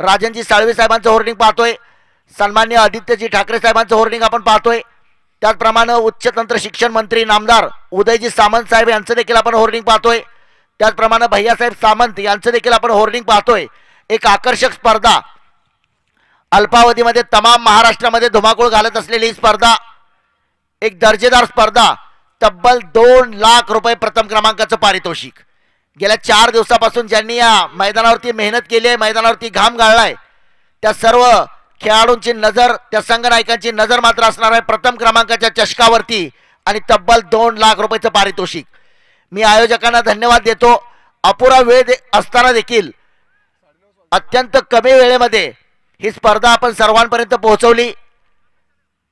राजनजी साळवे साहेबांचं होर्डिंग पाहतोय, सन्मान्य आदित्यजी ठाकरे साहेबांचं होर्डिंग आपण पाहतोय, त्याचप्रमाणे उच्च तंत्र शिक्षण मंत्री नामदार उदयजी सामंत साहेब यांचं देखील आपण होर्डिंग पाहतोय, त्याचप्रमाणे भैयासाहेब सामंत यांचं देखील आपण होर्डिंग पाहतोय. एक आकर्षक स्पर्धा, अल्पावधीमध्ये तमाम महाराष्ट्रामध्ये धुमाकूळ घालत असलेली ही स्पर्धा, एक दर्जेदार स्पर्धा, तब्बल 2 लाख रुपये प्रथम क्रमांकाचं पारितोषिक. गेल्या 4 दिवसापासून ज्यांनी या मैदानावरती मेहनत केली आहे, मैदानावरती घाम गाळलाय, त्या सर्व खेळाडूंची नजर, त्या संघनायकांची नजर मात्र असणार आहे प्रथम क्रमांकाच्या चषकावरती आणि तब्बल 2 लाख रुपयाचं पारितोषिक. मी आयोजकांना धन्यवाद देतो. अपुरा वेळ असताना देखील अत्यंत कमी वेळेमध्ये ही स्पर्धा आपण सर्वांपर्यंत पोहोचवली.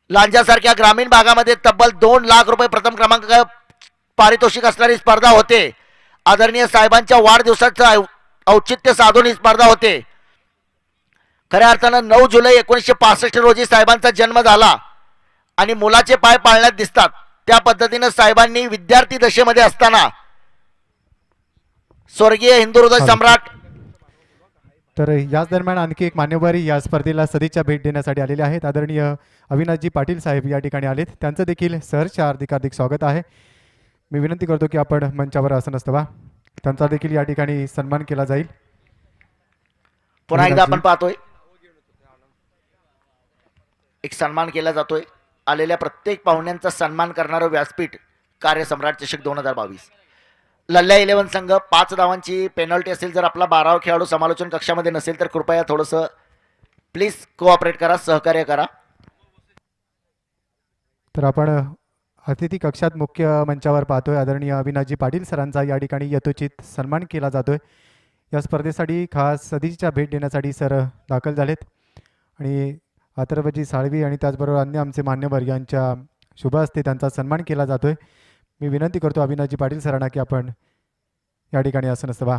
लांजासारख्या ग्रामीण भागामध्ये तब्बल 2 लाख रुपये प्रथम क्रमांक पारितोषिक असणारी स्पर्धा होते. आदरणीय साहेबांच्या वाढदिवसाचं औचित्य साधून ही स्पर्धा होते. खऱ्या अर्थानं 9 जुलै 1965 रोजी साहेबांचा जन्म झाला आणि मुलाचे पाय पाळण्यात दिसतात. त्या पद्धतीनं साहेबांनी विद्यार्थी दशेमध्ये असताना स्वर्गीय हिंदू हृदय सम्राट. तर याच दरम्यान आणखी एक मान्यवरी या स्पर्धेला सदिच्छा भेट देण्यासाठी आलेले आहेत. आदरणीय अविनाशजी पाटील साहेब या ठिकाणी आलेत. त्यांचं देखील सहर्ष हार्दिक स्वागत आहे. मी विनंती करतो की आपण मंचावर आसन असतावा त्यांचा देखील या ठिकाणी सन्मान केला जाईल. पुन्हा एकदा आपण पाहतोय एक सन्मान केला जातोय. आलेल्या प्रत्येक पाहुण्यांचा सन्मान करणारं व्यासपीठ कार्यसम्राट चषक 2022. लल्ल्या 11 संघ 5 धावांची पेनल्टी असेल. जर आपला 12वा खेळाडू समालोचन कक्षामध्ये नसेल तर कृपया थोडंसं प्लीज कोऑपरेट करा, सहकार्य करा. तर आपण अतिथी कक्षात मुख्य मंचावर पाहतोय आदरणीय अविनाशजी पाटील सरांचा या ठिकाणी यथोचित सन्मान केला जातोय. या स्पर्धेसाठी खास सदिच्छा भेट देण्यासाठी सर दाखल झालेत आणि अथर्वजी साळवी आणि त्याचबरोबर अन्य आमचे मान्यवर यांच्या शुभ हस्ते त्यांचा सन्मान केला जातोय. मी विनंती करतो अविनाशजी पाटील सरांना की आपण या ठिकाणी आसन असतावा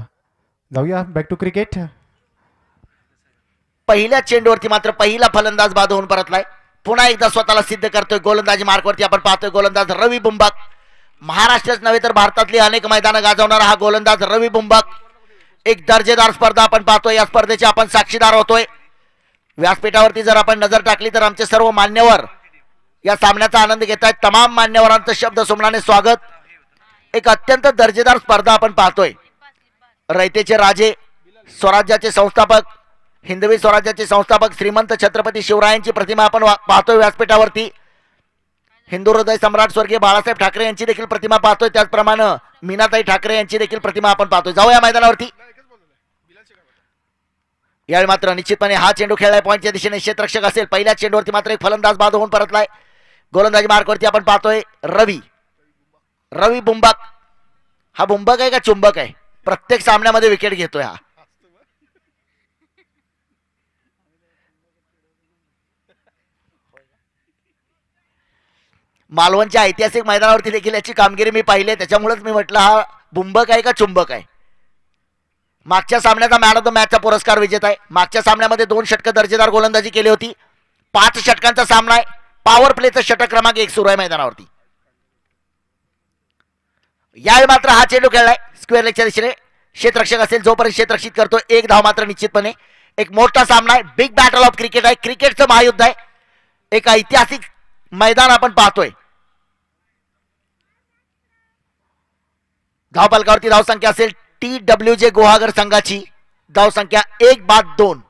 जाऊया. Back to cricket. पहिल्या चेंडूवरती मात्र पहिला फलंदाज बाद होऊन परतलाय. पुन्हा एकदा स्वतःला सिद्ध करतोय. गोलंदाजी मार्कवरती आपण पाहतोय गोलंदाज रवी बुंबाक. महाराष्ट्रच नव्हे तर भारतातली अनेक मैदानं गाजवणारा हा गोलंदाज रवी बुंबाक. एक दर्जेदार स्पर्धा आपण पाहतोय. या स्पर्धेचे आपण साक्षीदार होतोय. व्यासपीठावरती जर आपण नजर टाकली तर आमचे सर्व मान्यवर या सामन्याचा आनंद घेत आहेत. तमाम मान्यवरांचं शब्द सुमनाने स्वागत. एक अत्यंत दर्जेदार स्पर्धा आपण पाहतोय. रयतेचे राजे, स्वराज्याचे संस्थापक, हिंदवी स्वराज्याचे संस्थापक श्रीमंत छत्रपती शिवरायांची प्रतिमा आपण पाहतोय व्यासपीठावरती. हिंदू हृदय सम्राट स्वर्गीय बाळासाहेब ठाकरे यांची देखील प्रतिमा पाहतोय. त्याचप्रमाणे मीनाताई ठाकरे यांची देखील प्रतिमा आपण पाहतोय. जाऊया मैदानावरती. यावेळी मात्र निश्चितपणे हा चेंडू खेळलाय पॉईंटच्या दिशेने. क्षेत्ररक्षक असेल. पहिल्या चेंडूवरती मात्र एक फलंदाज बाद होऊन परतलाय. गोलंदाजी मार्कवरती आपण पाहतोय रवी बुंबाक. हा बुंबक आहे का चुंबक आहे? प्रत्येक सामन्यामध्ये विकेट घेतोय हा. मालवणच्या ऐतिहासिक मैदानावरती देखील याची कामगिरी मी पाहिली, त्याच्यामुळेच मी म्हटलं हा बुंबक आहे का चुंबक आहे. मागच्या सामन्याचा मॅन ऑफ द मॅचचा पुरस्कार विजेता आहे. मागच्या सामन्यामध्ये 2 षटकं दर्जेदार गोलंदाजी केली होती. 5 षटकांचा सामना आहे. पॉवर प्लेचं षटक क्रमांक 1 सुरू आहे मैदानावरती. यावेळी मात्र हा चेंडू खेळलाय स्क्वेअर लेगच्या दिशेने. क्षेत्ररक्षक असेल जोपर्यंत क्षेत्ररक्षित करतो. 1 धाव मात्र निश्चितपणे. एक मोठा सामना आहे. बिग बॅटल ऑफ क्रिकेट आहे. क्रिकेटचं महायुद्ध आहे. एक ऐतिहासिक मैदान आपण पाहतोय. धावफलकावरती धावसंख्या असेल TWJ गुहागर संघाची. धावसंख्या 1 बाद 2.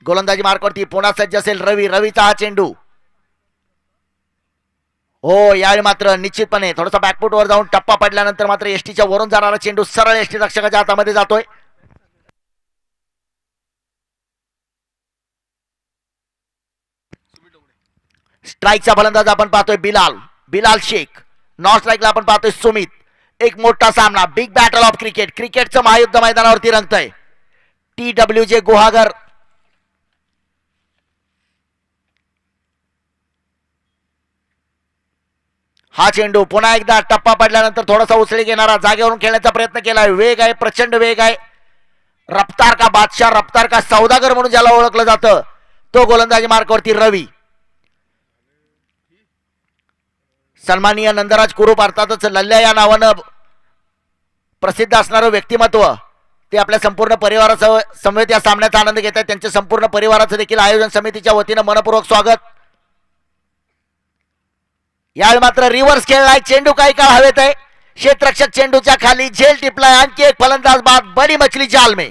गोलंदाजी मार्कवरती पुन्हा सज्ज असेल रवीचा हा चेंडू. हो, यावेळी मात्र निश्चितपणे थोडासा बॅकफुटवर जाऊन टप्पा पडल्यानंतर मात्र एसटीच्या वरून जाणारा चेंडू सरळ एसटी रक्षकाच्या हातामध्ये जातोय. स्ट्राईकचा फलंदाज आपण पाहतोय बिलाल शेख. नॉन स्ट्राईकला आपण पाहतोय सुमित. एक मोठा सामना. Big battle of cricket. क्रिकेटचं महायुद्ध मैदानावरती रंगतंय. TWJ गुहागर. हा चेंडू पुन्हा एकदा टप्पा पडल्यानंतर थोडासा उसळी घेणारा, जागेवरून खेळण्याचा प्रयत्न केलाय. वेग आहे, प्रचंड वेग आहे. रफ्तार का बादशाह, रफ्तार का सौदागर म्हणून ज्याला ओळखलं जातं तो गोलंदाजी मार्कवरती रवी. सन्माननीय नंदराज कुरूप अर्थातच लल्ल्या या नावानं प्रसिद्ध असणारं व्यक्तिमत्व ते आपल्या संपूर्ण परिवारासह समवेत या सामन्याचा आनंद घेत आहेत. त्यांच्या संपूर्ण परिवाराचं देखील आयोजन समितीच्या वतीनं मनपूर्वक स्वागत. यावेळी मात्र रिव्हर्स खेळलाय, चेंडू काही काळ हवेत आहे. क्षेत्ररक्षक चेंडूच्या खाली झेल टिपलाय. आणखी एक फलंदाज बाद, बडी मछली जाल में.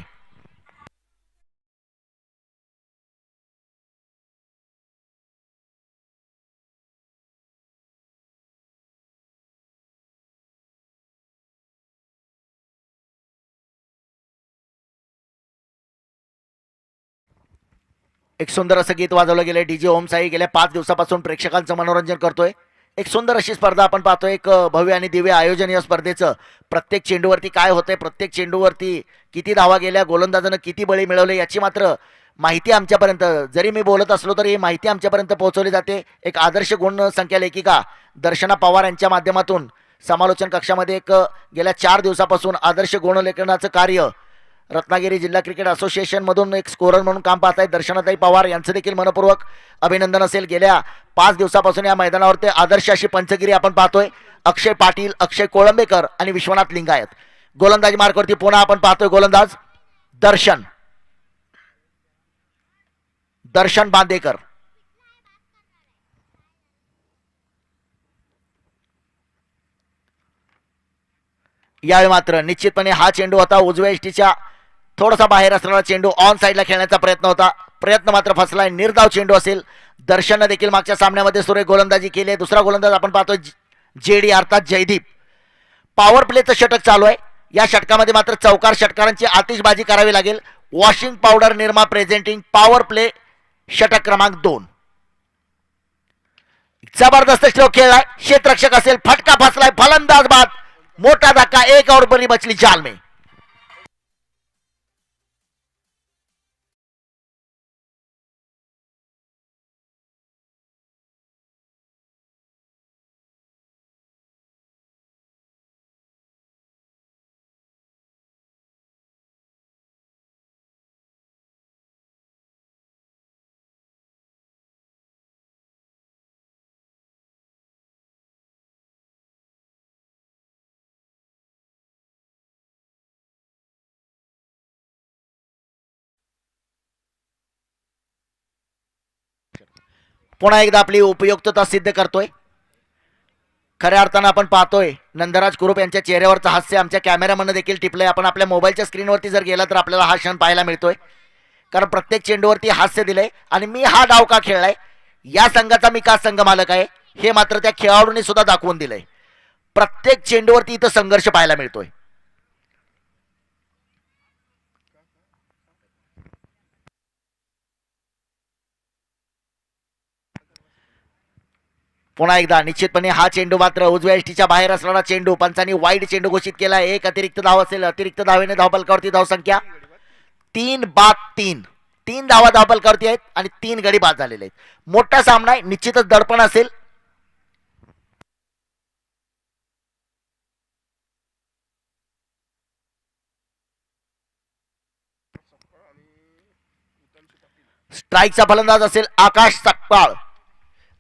एक सुंदर असं गीत वाजवलं गेलं. डीजे ओम साई गेल्या 5 दिवसापासून प्रेक्षकांचं मनोरंजन करतोय. एक सुंदर अशी स्पर्धा आपण पाहतोय. एक भव्य आणि दिव्य आयोजन या स्पर्धेचं. प्रत्येक चेंडूवरती काय होतंय, प्रत्येक चेंडूवरती किती धावा गेल्या, गोलंदाजानं किती बळी मिळवले याची मात्र माहिती आमच्यापर्यंत, जरी मी बोलत असलो तरी ही माहिती आमच्यापर्यंत पोहोचवली जाते. एक आदर्श गुणसंख्या लेखिका दर्शना पवार यांच्या माध्यमातून समालोचन कक्षामध्ये एक गेल्या 4 दिवसापासून आदर्श गुणलेखनाचं कार्य रत्नागिरी जिल्हा क्रिकेट असोसिएशन मधून एक स्कोरर म्हणून काम पाहत आहेत दर्शनाताई पवार. यांचं देखील मनपूर्वक अभिनंदन असेल. गेल्या 5 दिवसापासून या मैदानावर ते आदर्श अशी पंचगिरी आपण पाहतोय. अक्षय पाटील, अक्षय कोळंबेकर आणि विश्वनाथ लिंगायत. गोलंदाजी मार्कवरती पुन्हा आपण पाहतोय गोलंदाज दर्शन बांदेकर. यावेळी मात्र निश्चितपणे हा चेंडू होता उजव्या इष्टीच्या थोडासा बाहेर असणारा चेंडू ऑन साईडला खेळण्याचा प्रयत्न होता. प्रयत्न मात्र फसलाय. निर्धाव चेंडू असेल. दर्शनने देखील मागच्या सामन्यामध्ये सुरेख गोलंदाजी केली आहे. दुसरा गोलंदाज आपण पाहतोय जेडी अर्थात जयदीप. पॉवर प्लेचं षटक चालू आहे. या षटकामध्ये मात्र चौकार षटकारांची आतिषबाजी करावी लागेल. Washing powder Nirma presenting power play षटक क्रमांक 2. जबरदस्त स्ट्रोक खेळलाय. क्षेत्ररक्षक असेल. फटका फसलाय. फलंदाज बाद. मोठा धक्का. 1 और बड़ी मछली जाल में. पुन्हा एकदा आपली उपयुक्तता सिद्ध करतोय. खऱ्या अर्थानं आपण पाहतोय नंदराज कुरूप यांच्या चेहऱ्यावरचं हास्य आमच्या कॅमेरामॅनने देखील टिपलंय. आपण आपल्या मोबाईलच्या स्क्रीनवरती जर गेला तर आपल्याला हा क्षण पाहायला मिळतोय. कारण प्रत्येक चेंडूवरती हास्य दिलंय. आणि मी हा डाव का खेळलाय, या संघाचा मी का संघ मालक आहे हे मात्र त्या खेळाडूंनी सुद्धा दाखवून दिलंय. प्रत्येक चेंडूवरती इथं संघर्ष पाहायला मिळतोय. पुन्हा एकदा निश्चितपणे हा चेंडू मात्र उजव्या एष्टीच्या बाहेर असणारा चेंडू. पंचांनी वाईड चेंडू घोषित केला. एक अतिरिक्त धाव असेल. अतिरिक्त धावेने धावफलकावरती धावसंख्या 3 बाद 3. 3 धावा धावफलकावरती आहेत आणि 3 गडी बाद झालेले आहेत. मोठा सामना आहे. निश्चितच दडपण असेल. स्ट्राईकचा फलंदाज असेल आकाश सकपाळ,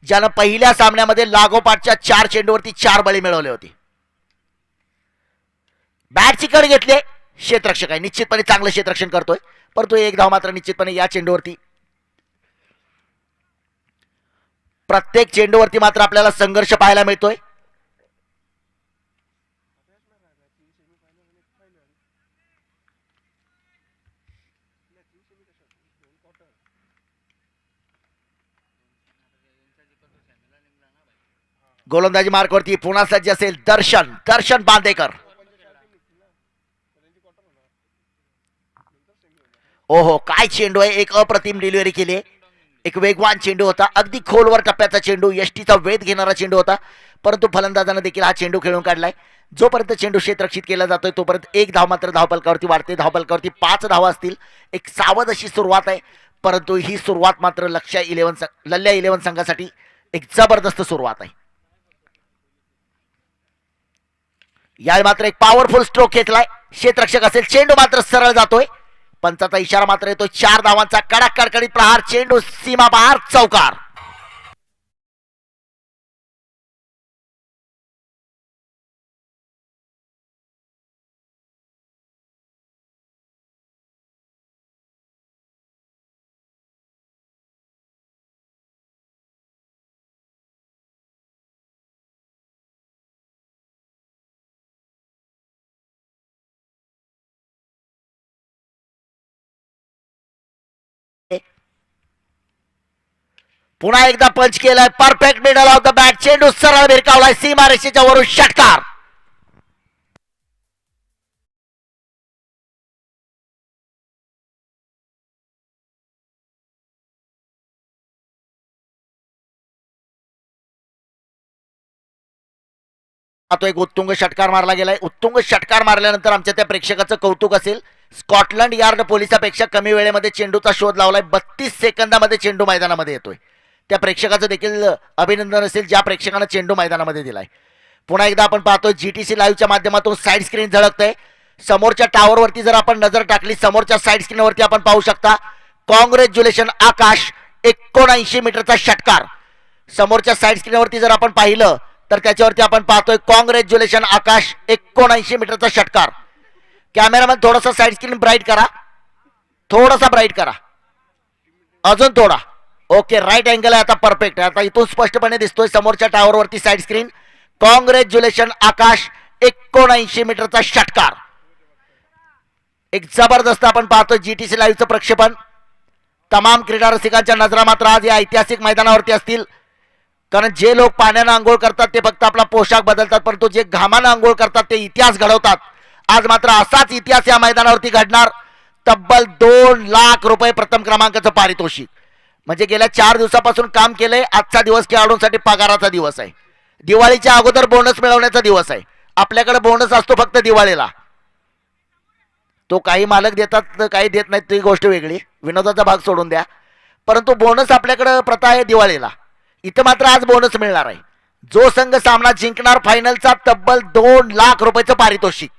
ज्यानं पहिल्या सामन्यामध्ये लागोपाठच्या 4 चेंडूवरती 4 बळी मिळवले होते. बॅटची कड घेतले. क्षेत्ररक्षक आहे. निश्चितपणे चांगलं क्षेत्ररक्षण करतोय. परंतु 1 धाव मात्र निश्चितपणे या चेंडूवरती. प्रत्येक चेंडूवरती मात्र आपल्याला संघर्ष पाहायला मिळतोय. गोलंदाजी मार्कवरती पुन्हा सज्ज असेल दर्शन बांदेकर. ओहो, काय चेंडू आहे. एक अप्रतिम डिलिव्हरी केली. एक वेगवान चेंडू होता. अगदी खोलवर टप्प्याचा चेंडू, यष्टीचा वेध घेणारा चेंडू होता. परंतु फलंदाजानं देखील हा चेंडू खेळून काढलाय. जोपर्यंत चेंडू क्षेत्ररक्षित केला जातोय तोपर्यंत 1 धाव मात्र धावफलकावरती वाढते. धावफलकावरती 5 धावा असतील. एक सावध अशी सुरुवात आहे. परंतु ही सुरुवात मात्र लल्ल्या 11 संघासाठी एक जबरदस्त सुरुवात आहे. यावेळी मात्र एक पॉवरफुल स्ट्रोक घेतलाय. क्षेत्ररक्षक असेल. चेंडू मात्र सरळ जातोय. पंचाचा इशारा मात्र येतोय. 4 धावांचा कडक कडकडीत प्रहार. चेंडू सीमा बाहेर, चौकार. पुन्हा एकदा पंच केलाय, perfect middle of the bat, चेंडू सरळ भिरकावलाय सीमारेषेच्या वरून, षटकार. तो एक उत्तुंग षटकार मारला गेलाय. उत्तुंग षटकार मारल्यानंतर आमच्या त्या प्रेक्षकाचं कौतुक असेल. स्कॉटलंड यार्ड पोलिसापेक्षा कमी वेळेमध्ये चेंडूचा शोध लावलाय. 32 सेकंदामध्ये चेंडू मैदानामध्ये येतोय. त्या प्रेक्षकाचं देखील अभिनंदन असेल ज्या प्रेक्षकानं चेंडू मैदानामध्ये दिलाय. पुन्हा एकदा आपण पाहतोय जीटीसी लाईव्हच्या माध्यमातून साईड स्क्रीन झळकतंय. समोरच्या टावरवरती जर आपण नजर टाकली, समोरच्या साईड स्क्रीनवरती आपण पाहू शकता कॉंग्रॅच्युलेशन आकाश, 79 मीटरचा षटकार. समोरच्या साईड स्क्रीनवरती जर आपण पाहिलं तर त्याच्यावरती आपण पाहतोय कॉंग्रॅच्युलेशन आकाश, 79 मीटरचा षटकार. कॅमेरामॅन थोडासा साईड स्क्रीन ब्राईट करा, थोडासा ब्राईट करा, अजून थोडा. ओके, राईट अँगल आहे आता, परफेक्ट आहे. आता इथून स्पष्टपणे दिसतोय समोरच्या टावरवरती साईड स्क्रीन. कॉंग्रॅच्युलेशन आकाश, 79 मीटरचा षटकार. एक जबरदस्त आपण पाहतोय जीटीसी लाईव्हचं प्रक्षेपण. तमाम क्रीडा रसिकांच्या नजरा मात्र आज या ऐतिहासिक मैदानावरती असतील, कारण जे लोक पाण्यानं आंघोळ करतात ते फक्त आपला पोशाख बदलतात, परंतु जे घामानं आंघोळ करतात ते इतिहास घडवतात. आज मात्र असाच इतिहास या मैदानावरती घडणार. तब्बल 2 लाख रुपये प्रथम क्रमांकाचं पारितोषिक. म्हणजे गेल्या 4 दिवसापासून काम केलंय. आजचा दिवस खेळाडूंसाठी पगाराचा दिवस आहे. दिवाळीच्या अगोदर बोनस मिळवण्याचा दिवस आहे. आपल्याकडे बोनस असतो फक्त दिवाळीला. तो काही मालक देतात, काही देत नाहीत, ती गोष्ट वेगळी, विनोदाचा भाग सोडून द्या. परंतु बोनस आपल्याकडे प्रथा आहे दिवाळीला. इथं मात्र आज बोनस मिळणार आहे. जो संघ सामना जिंकणार फायनलचा तब्बल 2 लाख रुपयाचं पारितोषिक.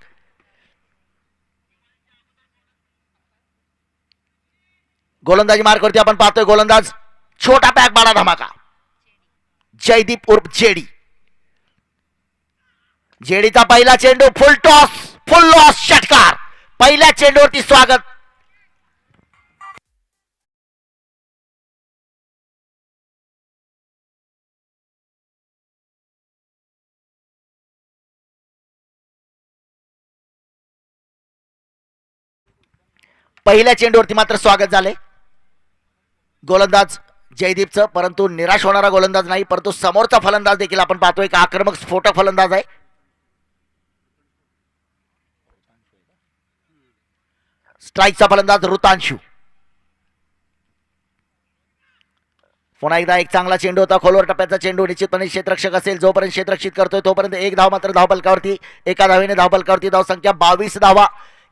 गोलंदाजी मार्कवरती आपण पाहतोय गोलंदाज छोटा पॅक बडा धमाका, जयदीप उर्फ जेडी. जेडीचा पहिला चेंडू, फुल टॉस, फुल लॉस, षटकार. पहिल्या चेंडूवरती स्वागत. पहिल्या चेंडूवरती मात्र स्वागत झाले गोलंदाज जयदीपचं, परंतु निराश होणारा गोलंदाज नाही. परंतु समोरचा फलंदाज देखील आपण पाहतोय एक आक्रमक स्फोटक फलंदाज आहे. स्ट्राईकचा फलंदाज ऋतांशू. पुन्हा एकदा एक चांगला चेंडू होता, खोलवर टप्प्याचा चेंडू. निश्चितपणे क्षेत्ररक्षक असेल, जोपर्यंत क्षेत्ररक्षित करतोय तोपर्यंत एक धाव मात्र धावफलकावरती. एका धावेने धावफलकावरती धावसंख्या 22 धावा.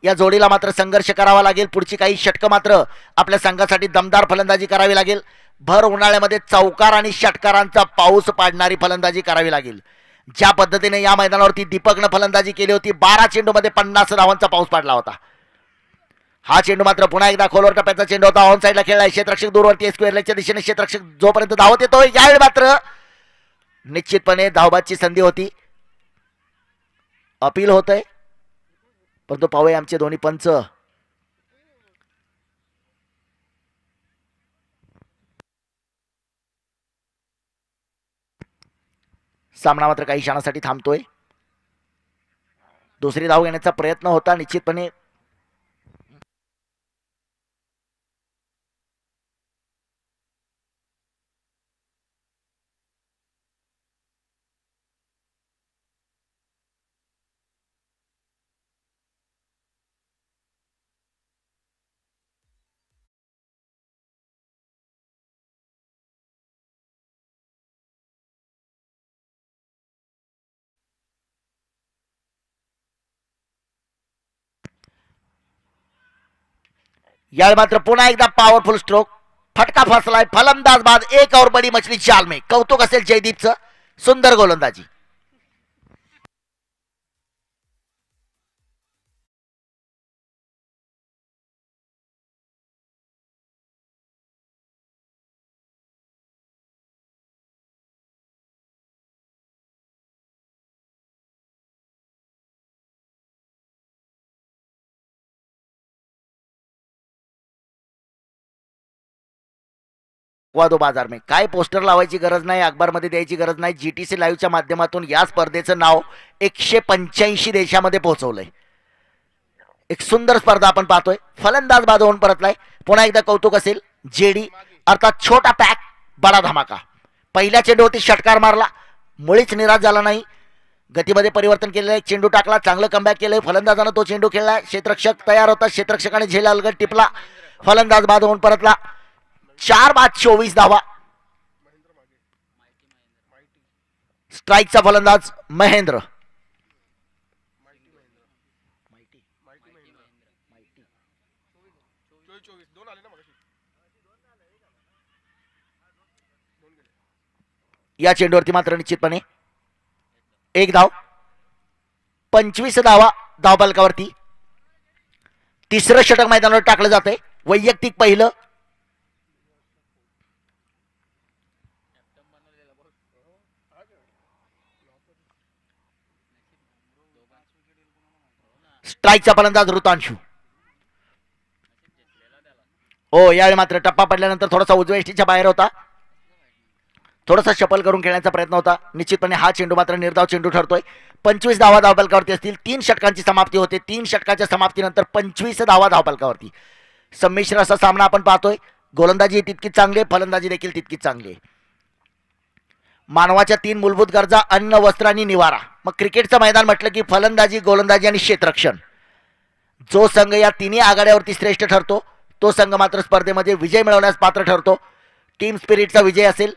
या जोडीला मात्र संघर्ष करावा लागेल. पुढची काही षटकं मात्र आपल्या संघासाठी दमदार फलंदाजी करावी लागेल. भर उन्हाळ्यामध्ये चौकार आणि षटकारांचा पाऊस पाडणारी फलंदाजी करावी लागेल. ज्या पद्धतीने या मैदानावरती दीपकनं फलंदाजी केली होती, 12 चेंडूमध्ये 50 धावांचा पाऊस पाडला होता. हा चेंडू मात्र पुन्हा एकदा खोलवर टप्प्याचा चेंडू होता, ऑन साईडला खेळलाय. क्षेत्ररक्षक दूरवरती स्क्वेअर लेगच्या दिशेने क्षेत्ररक्षक जोपर्यंत धावत येतोय, यावेळी मात्र निश्चितपणे धावबादची संधी होती. अपील होतंय, परंतु पाहूया आमचे दोन्ही पंच. सामना मात्र काही क्षणासाठी थांबतोय. दुसरी धाव घेण्याचा प्रयत्न होता निश्चितपणे. यावेळी मात्र पुन्हा एकदा पॉवरफुल स्ट्रोक, फटका फसलाय. फलंदाज बाद, एक और बडी मछली जाल में. कौतुक असेल जयदीपचं, सुंदर गोलंदाजी. वादो बाजार में. काय पोस्टर लावायची गरज नाही, अखबारमध्ये द्यायची गरज नाही. जीटीसी लाईव्हच्या माध्यमातून या स्पर्धेचं नाव 185 देशामध्ये पोहोचवलंय. एक सुंदर स्पर्धा आपण पाहतोय. फलंदाज बाद होऊन परतलाय. पुन्हा एकदा कौतुक असेल जेडी अर्थात छोटा पॅक बडा धमाका. पहिल्या चेंडूवरती षटकार मारला, मुळीच निराश झाला नाही. गतीमध्ये परिवर्तन केलेलं आहे, चेंडू टाकला, चांगलं कमबॅक केलंय. फलंदाजानं तो चेंडू खेळला, क्षेत्ररक्षक तयार होता, क्षेत्ररक्षकाने झेल अलगट टिपला, फलंदाज बाद होऊन परतला. 4 बाद 24 धावा. स्ट्राईकचा फलंदाज महेंद्र. या चेंडूवरती मात्र निश्चितपणे 1 धाव. 25 धावा धावफलकावरती. तिसरं षटक मैदानावर टाकलं जातंय, वैयक्तिक पहिलं. स्ट्राईकचा फलंदाज ऋतांशू. हो, यावेळी मात्र टप्पा पडल्यानंतर थोडासा उजव्या यष्टीच्या बाहेर होता, थोडासा शफल करून खेळण्याचा प्रयत्न होता. निश्चितपणे हा चेंडू मात्र निर्धाव चेंडू ठरतोय. 25 धावा धावफलकावरती असतील. 3 षटकांची समाप्ती होते. 3 षटकाच्या समाप्तीनंतर 25 धावा धावफलकावरती. संमिश्र असा सामना आपण पाहतोय. गोलंदाजी तितकीच चांगली आहे, फलंदाजी देखील तितकीच चांगली आहे. मानवाच्या 3 मूलभूत गरजा अन्न, वस्त्र आणि निवारा. मग क्रिकेटचं मैदान म्हटलं की फलंदाजी, गोलंदाजी आणि क्षेत्ररक्षण. जो संघ या तिन्ही आघाड्यावरती श्रेष्ठ ठरतो तो संघ मात्र स्पर्धेमध्ये विजय मिळवण्यास पात्र ठरतो. टीम स्पिरिटचा विजय असेल.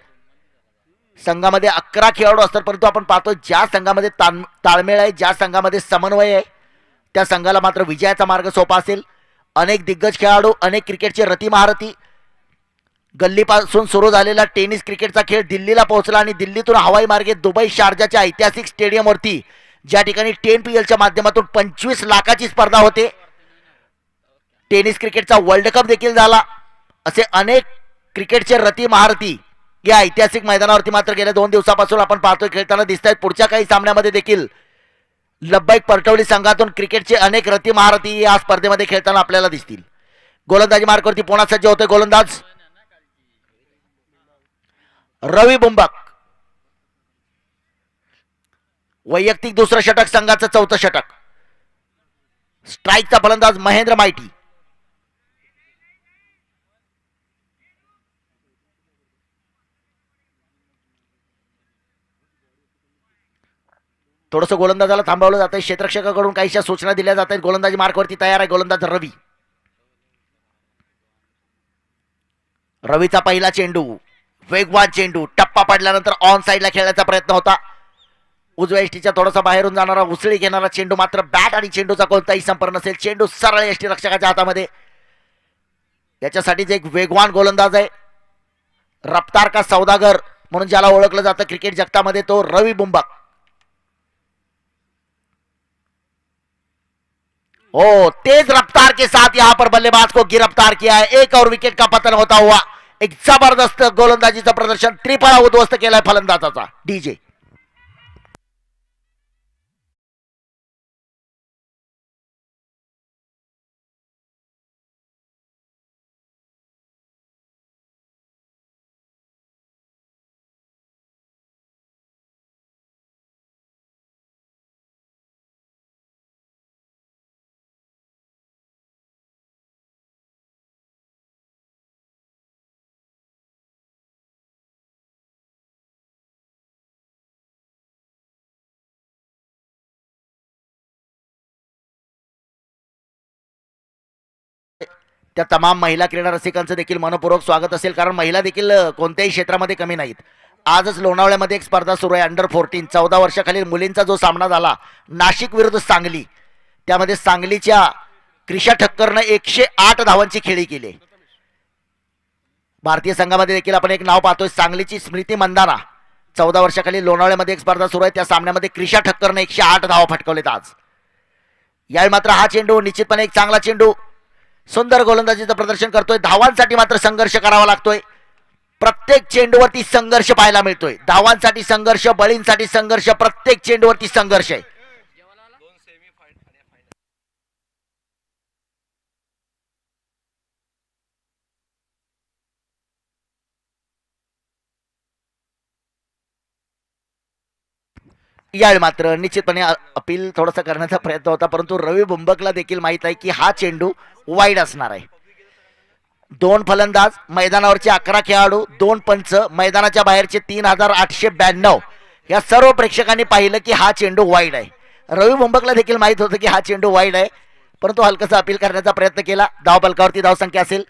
संघामध्ये 11 खेळाडू असतात, परंतु आपण पाहतो ज्या संघामध्ये ताळमेळ आहे, ज्या संघामध्ये समन्वय आहे, त्या संघाला मात्र विजयाचा मार्ग सोपा असेल. अनेक दिग्गज खेळाडू, अनेक क्रिकेटचे रती महारथी. गल्लीपासून सुरू झालेला टेनिस क्रिकेटचा खेळ दिल्लीला पोहोचला आणि दिल्लीतून हवाई मार्गे दुबई शारजाच्या ऐतिहासिक स्टेडियमवरती, ज्या ठिकाणी 10PLच्या माध्यमातून 25 लाखाची स्पर्धा होते, टेनिस क्रिकेटचा वर्ल्ड कप देखील झाला. असे अनेक क्रिकेटचे रती महारथी या ऐतिहासिक मैदानावरती मात्र गेल्या 2 दिवसापासून आपण पाहतोय खेळताना दिसत आहेत. पुढच्या काही सामन्यामध्ये देखील लब्बैक परटवली संघातून क्रिकेटचे अनेक रती महारथी या स्पर्धेमध्ये खेळताना आपल्याला दिसतील. गोलंदाजी मार्गावरती पुन्हा सज्ज होते गोलंदाज रवी बुंबक. वैयक्तिक दुसरं षटक, संघाचं 4थं षटक. स्ट्राईकचा फलंदाज महेंद्र माइटी. थोडंसं गोलंदाजाला थांबवलं जात आहे. क्षेत्ररक्षकाकडून काहीशा सूचना दिल्या जात आहेत. गोलंदाजी मार्कवरती तयार आहे गोलंदाज रवी. रवीचा पहिला चेंडू, वेगवान चेंडू, टप्पा पडल्यानंतर ऑन साईडला खेळण्याचा प्रयत्न होता. उजव्या यष्टीच्या थोडासा बाहेरून जाणारा, उसळी घेणारा चेंडू, मात्र बॅट आणि चेंडूचा कोणताही संपर्क नसेल. चेंडू सरळ यष्टी रक्षकाच्या हातामध्ये. याच्यासाठीच एक वेगवान गोलंदाज आहे, रफ्तार का सौदागर म्हणून ज्याला ओळखलं जातं क्रिकेट जगतामध्ये, तो रवी बुंबक. ओ, तेज रफ्तार के साथ यहां पर बल्लेबाज को गिरफ्तार किया है. एक और विकेट का पतन होता हुआ एक जबरदस्त गोलंदाजीचं प्रदर्शन. त्रिफळा उद्ध्वस्त केलाय फलंदाजाचा डीजे. त्या तमाम महिला क्रीडा रसिकांचं देखील मनपूर्वक स्वागत असेल, कारण महिला देखील कोणत्याही क्षेत्रामध्ये कमी नाहीत. आजच लोणावळ्यामध्ये एक स्पर्धा सुरू आहे, अंडर 14 14 वर्षाखालील मुलींचा जो सामना झाला नाशिक विरुद्ध सांगली, त्यामध्ये सांगलीच्या क्रिशा ठक्करनं 108 धावांची खेळी केली. भारतीय संघामध्ये देखील आपण एक नाव पाहतोय, सांगलीची स्मृती मंदाना. 14 वर्षाखालील लोणावळ्यामध्ये एक स्पर्धा सुरू आहे, त्या सामन्यामध्ये क्रिशा ठक्करनं 108 धावा फटकावलेत आज. यावेळी मात्र हा चेंडू निश्चितपणे एक चांगला चेंडू, सुंदर गोलंदाजीचं प्रदर्शन करतोय. धावांसाठी मात्र संघर्ष करावा लागतोय. प्रत्येक चेंडूवरती संघर्ष पाहायला मिळतोय. धावांसाठी संघर्ष, बळींसाठी संघर्ष, प्रत्येक चेंडूवरती संघर्ष आहे. यावेळी मात्र निश्चितपणे अपील थोडासा करण्याचा प्रयत्न होता, परंतु रवी बुंबकला देखील माहित आहे की हा चेंडू वाईड असणार आहे. दोन फलंदाज, मैदानावरचे 11 खेळाडू, दोन पंच, मैदानाच्या बाहेरचे 3892. या सर्व प्रेक्षकांनी पाहिलं की हा चेंडू वाईड आहे. रवी मुंबकला देखील माहित होतं की हा चेंडू वाईड आहे, परंतु हलकसा अपील करण्याचा प्रयत्न केला. धाव फलकावरती धावसंख्या असेल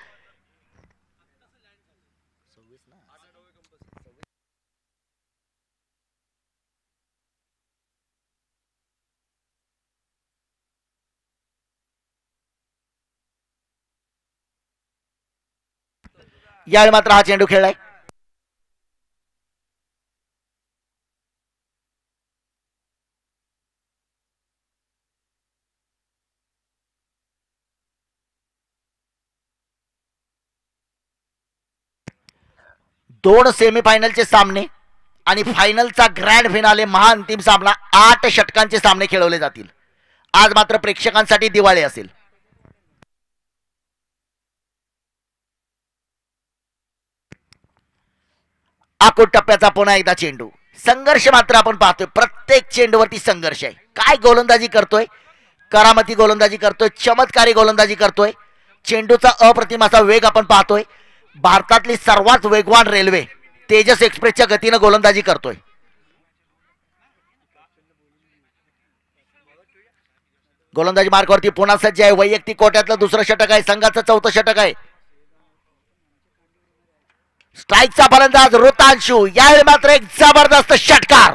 यावेळी मात्र हा चेंडू खेळलाय. दोन सेमीफायनलचे सामने आणि फायनलचा ग्रँड फिनाले महाअंतिम सामना 8 षटकांचे सामने खेळवले जातील. आज मात्र प्रेक्षकांसाठी दिवाळी असेल. आखूड टप्प्याचा पुन्हा एकदा चेंडू. संघर्ष मात्र आपण पाहतोय, प्रत्येक चेंडूवरती संघर्ष आहे. काय गोलंदाजी करतोय, करामती गोलंदाजी करतोय, चमत्कारी गोलंदाजी करतोय. चेंडूचा अप्रतिम असा वेग आपण पाहतोय. भारतातली सर्वात वेगवान रेल्वे तेजस एक्सप्रेसच्या गतीनं गोलंदाजी करतोय. गोलंदाजी मार्गावरती पुन्हा सज्ज आहे. वैयक्तिक कोट्यातलं दुसरं षटक आहे, संघाचं 4थं षटक आहे. स्ट्राईकचा फलंदाज ऋतांशू, यावेळी मात्र एक जबरदस्त षटकार.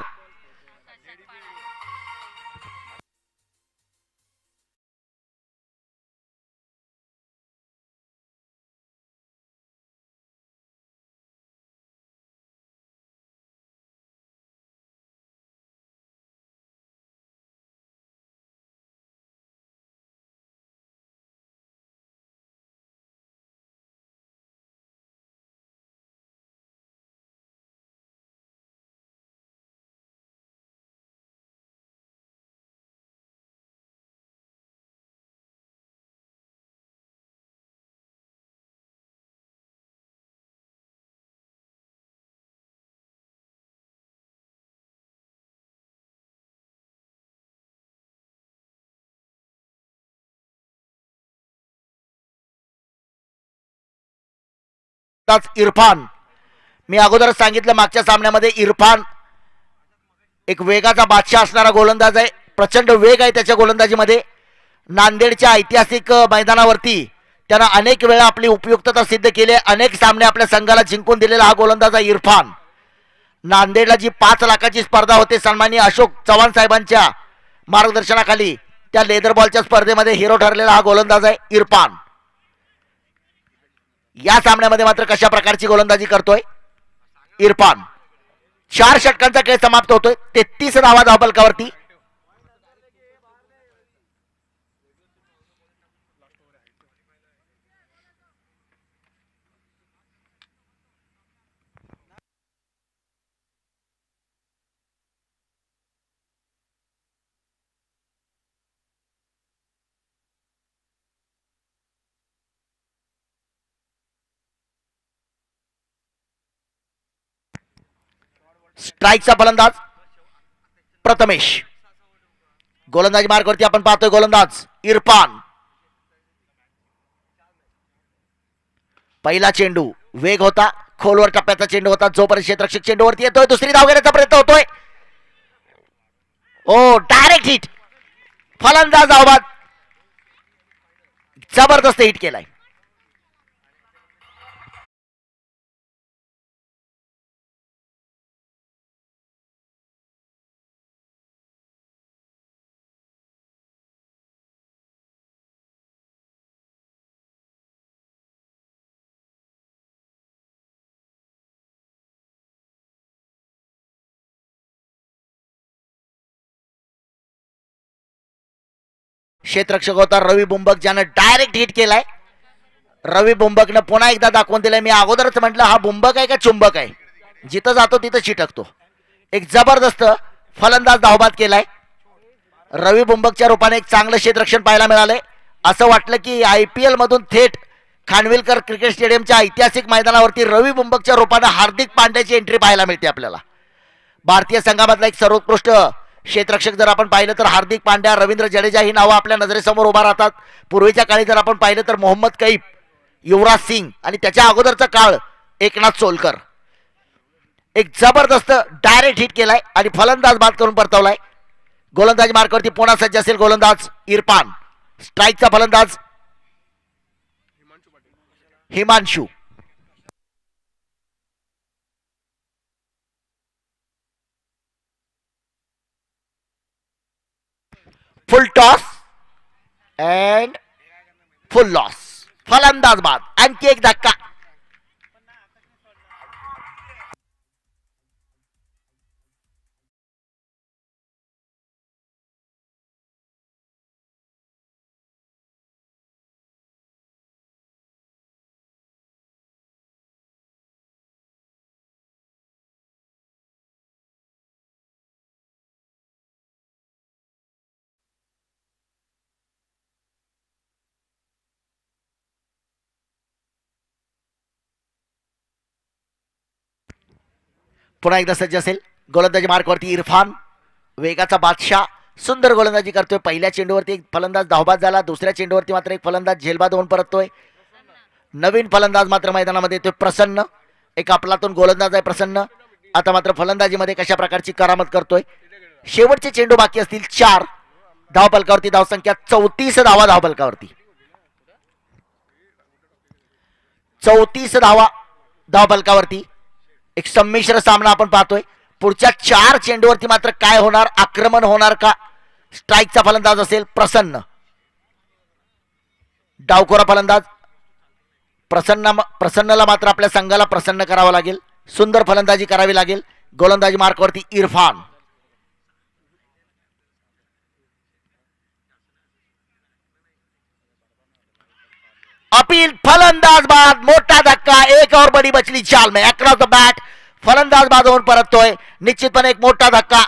इरफान, मी अगोदर सांगितलं मागच्या सामन्यामध्ये, इरफान एक वेगाचा बादशाह असणारा गोलंदाज आहे. प्रचंड वेग आहे त्याच्या गोलंदाजीमध्ये. नांदेडच्या ऐतिहासिक मैदानावरती त्यानं अनेक वेळा आपली उपयुक्तता सिद्ध केली. अनेक सामने आपल्या संघाला जिंकून दिलेला हा गोलंदाज आहे इरफान. नांदेडला जी 5 लाखाची स्पर्धा होते सन्माननीय अशोक चव्हाण साहेबांच्या मार्गदर्शनाखाली, त्या लेदर बॉलच्या स्पर्धेमध्ये हिरो ठरलेला हा गोलंदाज आहे इरफान. या सामन्यामध्ये मात्र कशा प्रकारची गोलंदाजी करतोय इरफान. 4 षटकांचा खेळ समाप्त होतोय. 33 धावा धावफलकावरती. स्ट्राईकचा फलंदाज प्रथमेश. गोलंदाजी मार्गावरती आपण पाहतोय गोलंदाज इरफान. पहिला चेंडू वेग होता, खोलवर टप्प्याचा चेंडू होता, जोपर्यंत क्षेत्ररक्षक चेंडूवरती येतोय. दुसरी धाव घेण्याचा प्रयत्न होतोय. ओ, डायरेक्ट हिट. फलंदाज धावबाद. जबरदस्त हिट केलाय. क्षेत्ररक्षक होता रवी बुंबक, ज्यानं डायरेक्ट हिट केलाय. रवी बुंबकनं पुन्हा एकदा दाखवून दिलंय. मी अगोदरच म्हटलं हा बुंबक आहे का चुंबक आहे, जिथं जातो तिथं चिटकतो. एक जबरदस्त फलंदाज धावबाद केलाय. रवी बुंबकच्या रूपाने एक चांगलं क्षेत्ररक्षण पाहायला मिळालंय. असं वाटलं की IPL मधून थेट खानविलकर क्रिकेट स्टेडियमच्या ऐतिहासिक मैदानावरती रवी बुंबकच्या रूपाने हार्दिक पांड्याची एंट्री पाहायला मिळते आपल्याला. भारतीय संघामधला एक सर्वोत्कृष्ट क्षेत्ररक्षक जर आपण पाहिलं तर हार्दिक पांड्या, रवींद्र जडेजा ही नावं आपल्या नजरेसमोर उभा राहतात. पूर्वीच्या काळी जर आपण पाहिलं तर मोहम्मद कैफ, युवराज सिंग आणि त्याच्या अगोदरचा काळ एकनाथ सोलकर. एक जबरदस्त डायरेक्ट हिट केलाय आणि फलंदाज बाद करून परतवलाय. गोलंदाजी मार्कावरती पुन्हा सज्ज असेल गोलंदाज इरफान. स्ट्राईकचा फलंदाज हिमांशू. फुल टॉस अँड फुल लॉस. फलंदाज बाद. आणखी एक धक्का. पुन्हा एकदा सज्ज असेल गोलंदाजी मार्कवरती इरफान. वेगाचा बादशाह सुंदर गोलंदाजी करतोय. पहिल्या चेंडूवरती एक फलंदाज धावबाद झाला. दुसऱ्या चेंडूवरती मात्र एक फलंदाज झेलबाद होऊन परततोय. नवीन फलंदाज मात्र मैदानामध्ये येतोय प्रसन्न. एक आपलातून गोलंदाज आहे प्रसन्न. आता मात्र फलंदाजीमध्ये कशा प्रकारची करामत करतोय. शेवटचे चेंडू बाकी असतील 4. धावफलकावरती धावसंख्या 34 धावा. धावफलकावरती 34 धावा. धावफलकावरती एक संमिश्र सामना आपण पाहतोय. पुढच्या 4 चेंडूवरती मात्र काय होणार. आक्रमण होणार का. स्ट्राईकचा फलंदाज असेल प्रसन्न. डावखोरा फलंदाज प्रसन्नला मात्र आपल्या संघाला प्रसन्न करावं लागेल. सुंदर फलंदाजी करावी लागेल. गोलंदाजी मार्कवरती इरफान. अपील फलंदाज बाद. मोठा धक्का. एक और बड़ी बचली चाल में अक्रॉस द बॅट. फलंदाज बाद होऊन परततोय. निश्चितपणे एक मोठा धक्का.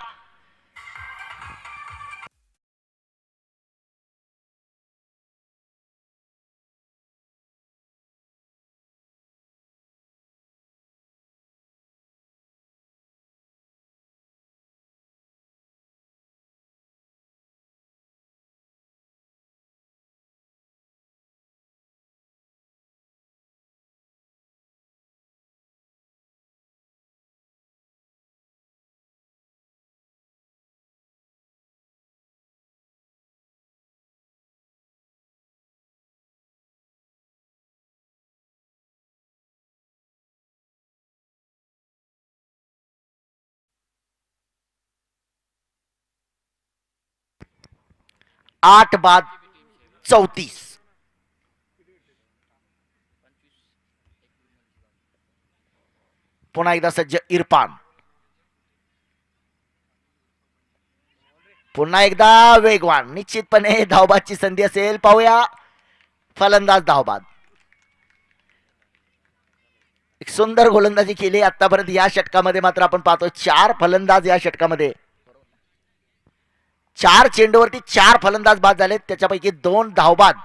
आठ बाद 34. पुन्हा एकदा सज्ज इरफान. पुन्हा एकदा वेगवान. निश्चितपणे धावबादची संधी असेल. पाहूया. फलंदाज धावबाद. एक सुंदर गोलंदाजी केली आतापर्यंत. या षटकामध्ये मात्र आपण पाहतो 4 फलंदाज या षटकामध्ये. 4 चेंडूवरती 4 फलंदाज बाद झालेत. त्याच्यापैकी 2 धावबाद.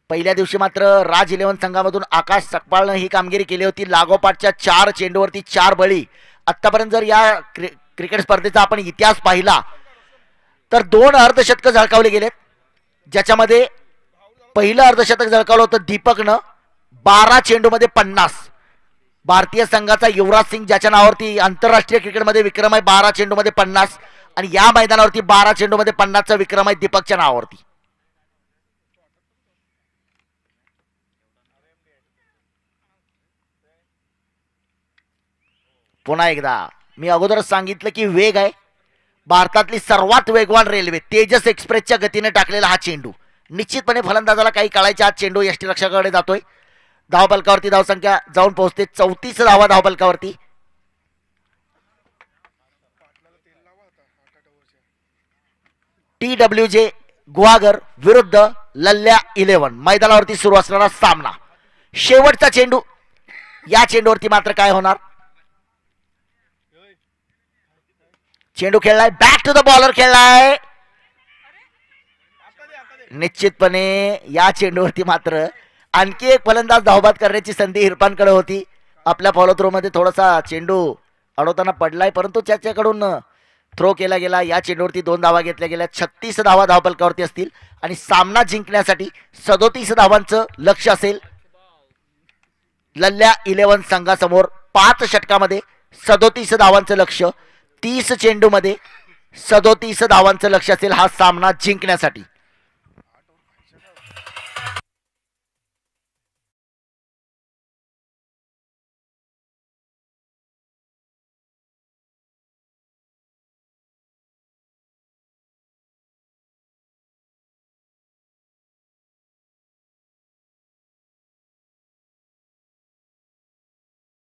पहिल्या दिवशी मात्र राज 11 संघामधून आकाश सकपाळनं ही कामगिरी केली होती. लागोपाठच्या 4 चेंडूवरती 4 बळी. आतापर्यंत जर या क्रिकेट स्पर्धेचा आपण इतिहास पाहिला तर 2 अर्धशतक झळकावले गेलेत. ज्याच्यामध्ये पहिलं अर्धशतक झळकावलं होतं दीपकनं 12 चेंडूमध्ये 50. भारतीय संघाचा युवराज सिंग ज्याच्या नावावरती आंतरराष्ट्रीय क्रिकेटमध्ये विक्रम आहे 12 चेंडूमध्ये 50. आणि या मैदानावरती 12 चेंडूमध्ये 50चा विक्रम आहे दीपकच्या नावावरती. पुन्हा एकदा मी अगोदरच सांगितलं की वेग आहे. भारतातली सर्वात वेगवान रेल्वे तेजस एक्सप्रेसच्या गतीने टाकलेला हा चेंडू. निश्चितपणे फलंदाजाला काही काळाच्या आत चेंडू यष्टीरक्षकाकडे जातोय. धावफलकावरती धावसंख्या जाऊन पोहोचते 34 धावा धावफलकावरती. TWJ गुहागर विरुद्ध लल्ल्या 11 मैदानावरती सुरू असणारा सामना. शेवटचा चेंडू. या चेंडूवरती मात्र काय होणार. चेंडू खेळलाय. बॅक टू द बॉलर खेळलाय. निश्चितपणे या चेंडूवरती मात्र आणखी एक फलंदाज धावबाद करण्याची संधी इरफानकडे होती. आपल्या फॉलो थ्रो मध्ये थोडासा चेंडू अडवताना पडलाय परंतु त्याच्याकडून थ्रो केला गेला. या चेंडूवरती 2 धावा घेतल्या गेल्या. 36 धावा धावपलकावरती असतील आणि सामना जिंकण्यासाठी 37 धावांचं लक्ष असेल लल्ल्या 11 संघासमोर. 5 षटकामध्ये 37 धावांचं लक्ष, 30 चेंडूमध्ये 37 धावांचं लक्ष असेल हा सामना जिंकण्यासाठी.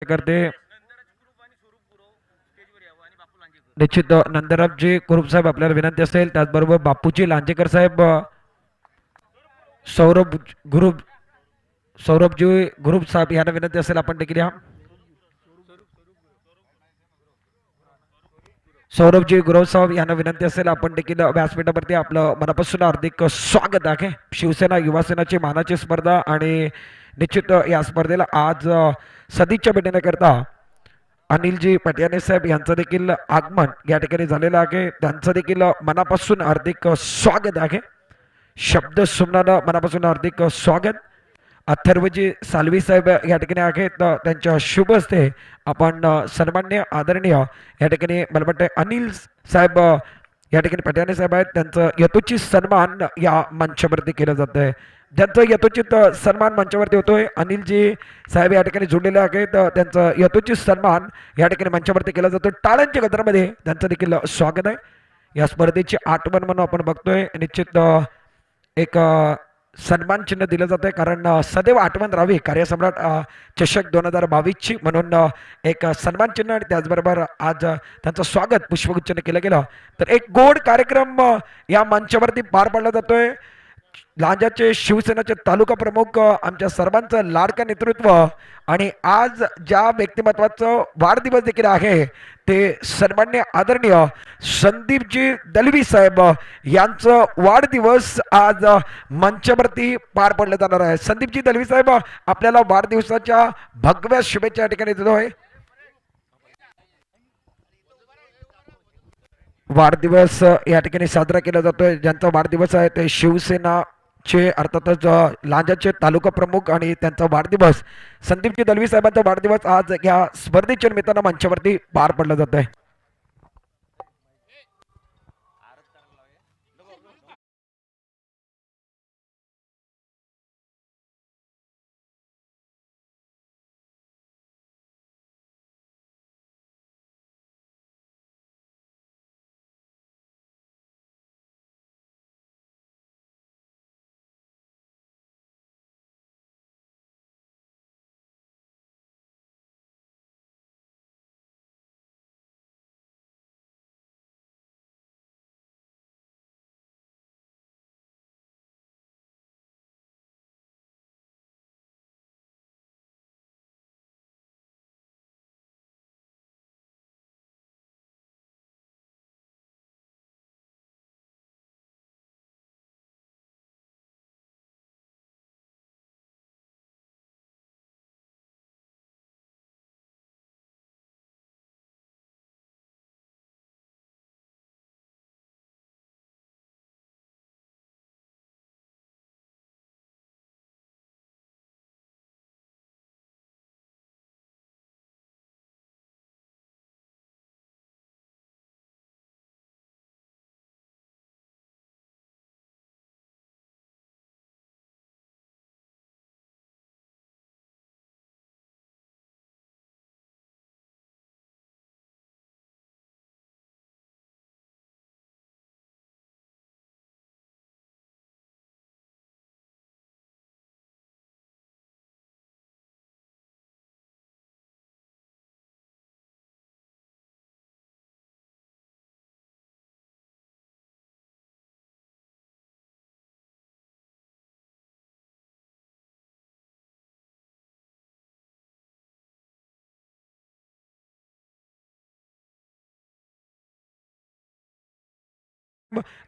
करते निश्चित नंदरामजी कुरुप साहेब आपल्याला विनंती असेल. त्याचबरोबर बापूजी लांजेकर साहेब, सौरभजी ग्रुप साहेब यांना विनंती असेल आपण देखील या. सौरभजी गुरव साहेब यांना विनंती असेल आपण देखील व्यासपीठावरती आपलं मनापासून हार्दिक स्वागत आहे. शिवसेना युवासेनाची मानाची स्पर्धा आणि निश्चित या स्पर्धेला आज सदिच्छा भेटण्याकरता अनिलजी पटियाने साहेब यांचं देखील आगमन या ठिकाणी झालेलं आहे. त्यांचं देखील मनापासून हार्दिक स्वागत आहे. शब्द सुमनानं मनापासून हार्दिक स्वागत. अथर्वजी सालवी साहेब या ठिकाणी आहेत. त्यांच्या शुभ हस्ते आपण सन्मान्य आदरणीय या ठिकाणी मला वाटतं अनिल साहेब या ठिकाणी पटियाने साहेब आहेत. त्यांचं यथोचित सन्मान या मंचावरती केलं जात आहे. ज्यांचं यथोचित सन्मान मंचावरती होतोय अनिलजी साहेब या ठिकाणी जोडलेले आहेत. त्यांचं यथोचित सन्मान या ठिकाणी मंचावरती केला जातो. टाळ्यांच्या गजरामध्ये त्यांचं देखील स्वागत आहे. या स्पर्धेची आठवण म्हणून आपण बघतोय निश्चित एक सन्मान चिन्ह दिलं जात आहे. कारण सदैव आठवण राहावी कार्यसम्राट चषक 2022ची म्हणून एक सन्मान चिन्ह आणि त्याचबरोबर आज त्यांचं स्वागत पुष्पगुच्छाने केलं गेलं. तर एक गोड कार्यक्रम या मंचावरती पार पाडला जातोय. लांजाचे शिवसेनाचे तालुका प्रमुख आमच्या सर्वांचं लाडकं नेतृत्व आणि आज ज्या व्यक्तिमत्वाचं वाढदिवस देखील आहे ते सन्मान्य आदरणीय संदीपजी दलवी साहेब यांचं वाढदिवस आज मंचावरती पार पडलं जाणार आहे. संदीपजी दलवी साहेब आपल्याला वाढदिवसाच्या भगव्या शुभेच्छा या ठिकाणी देतोय. वाढदिवस या ठिकाणी साजरा केला जातोय. ज्यांचा वाढदिवस आहे ते शिवसेनाचे अर्थातच लांजाचे तालुका प्रमुख आणि त्यांचा वाढदिवस संदीपजी दलवी साहेबांचा वाढदिवस आज या स्पर्धेच्या निमित्तानं मंचावरती पार पडला जात आहे.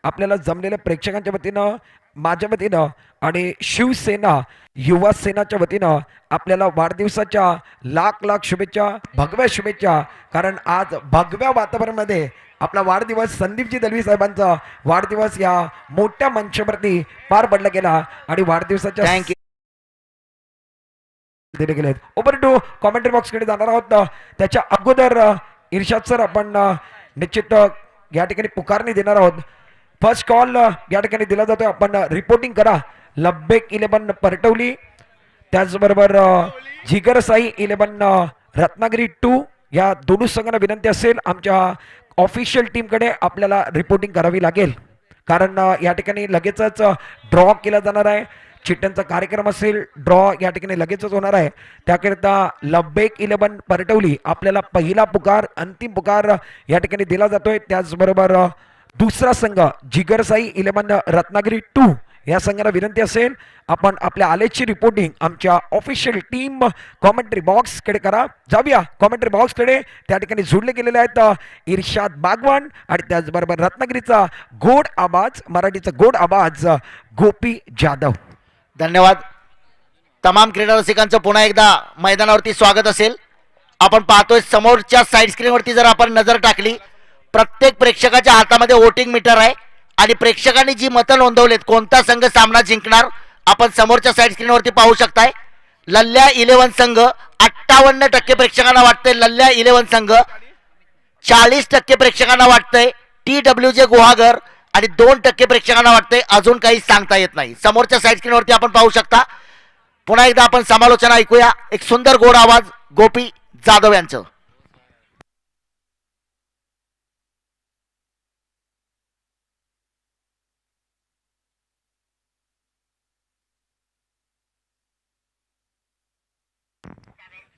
आपल्याला जमलेल्या प्रेक्षकांच्या वतीनं माझ्या वतीनं आणि शिवसेना युवा सेनाच्या वतीनं आपल्याला वाढदिवसाच्या लाख लाख शुभेच्छा, भगव्या शुभेच्छा. कारण आज भगव्या वातावरणामध्ये आपला वाढदिवस संदीपजी दलवी साहेबांचा वाढदिवस या मोठ्या मंचावरती पार पडला गेला आणि वाढदिवसाच्या थँक्यू. दिले गेले ओव्हर टू कॉमेंट्री बॉक्स कडे जाणार आहोत. त्याच्या अगोदर इर्शाद सर आपण निश्चित या ठिकाणी पुकारणी देणार आहोत. फर्स्ट कॉल या ठिकाणी दिला जातोय. आपण रिपोर्टिंग करा. लब्बेक 11 परटवली, त्याचबरोबर जिगर साई 11 रत्नागिरी 2 या दोन्ही संघांना विनंती असेल आमच्या ऑफिशियल टीमकडे आपल्याला रिपोर्टिंग करावी लागेल, कारण या ठिकाणी लगेचच ड्रॉ केला जाणार आहे. चिठ्ठ्यांचा कार्यक्रम असेल, ड्रॉ या ठिकाणी लगेचच होणार आहे. त्याकरिता लब्बेक 11 परटवली आपल्याला पहिला पुकार, अंतिम पुकार या ठिकाणी दिला जातोय. त्याचबरोबर दुसरा संघ जिगरसाई 11 रत्नागिरी 2 या संघाला विनंती असेल आपण आपल्या आलेची रिपोर्टिंग आमच्या ऑफिशियल टीम कॉमेंट्री बॉक्स कडे करा. जाऊया कॉमेंट्री बॉक्स कडे. त्या ठिकाणी जोडले गेलेले आहेत इर्शाद बागवान आणि त्याचबरोबर रत्नागिरीचा गोड आवाज, मराठीचा गोड आवाज गोपी जाधव. धन्यवाद. तमाम क्रीडा रसिकांचं पुन्हा एकदा मैदानावरती स्वागत असेल. आपण पाहतोय समोरच्या साईड स्क्रीनवरती जर आपण नजर टाकली, प्रत्येक प्रेक्षकाच्या हातामध्ये वोटिंग मीटर आहे आणि प्रेक्षकांनी जी मतं नोंदवलेत कोणता संघ सामना जिंकणार आपण समोरच्या साईड स्क्रीनवरती पाहू शकताय. लल्ल्या 11 संघ 58% प्रेक्षकांना वाटतंय लल्ल्या 11 संघ, 40% प्रेक्षकांना वाटतंय TWJ गुहागर आणि 2% प्रेक्षकांना वाटतंय अजून काही सांगता येत नाही. समोरच्या साईड स्क्रीनवरती आपण पाहू शकता. पुन्हा एकदा आपण समालोचना ऐकूया. एक सुंदर गोड आवाज गोपी जाधव यांचं.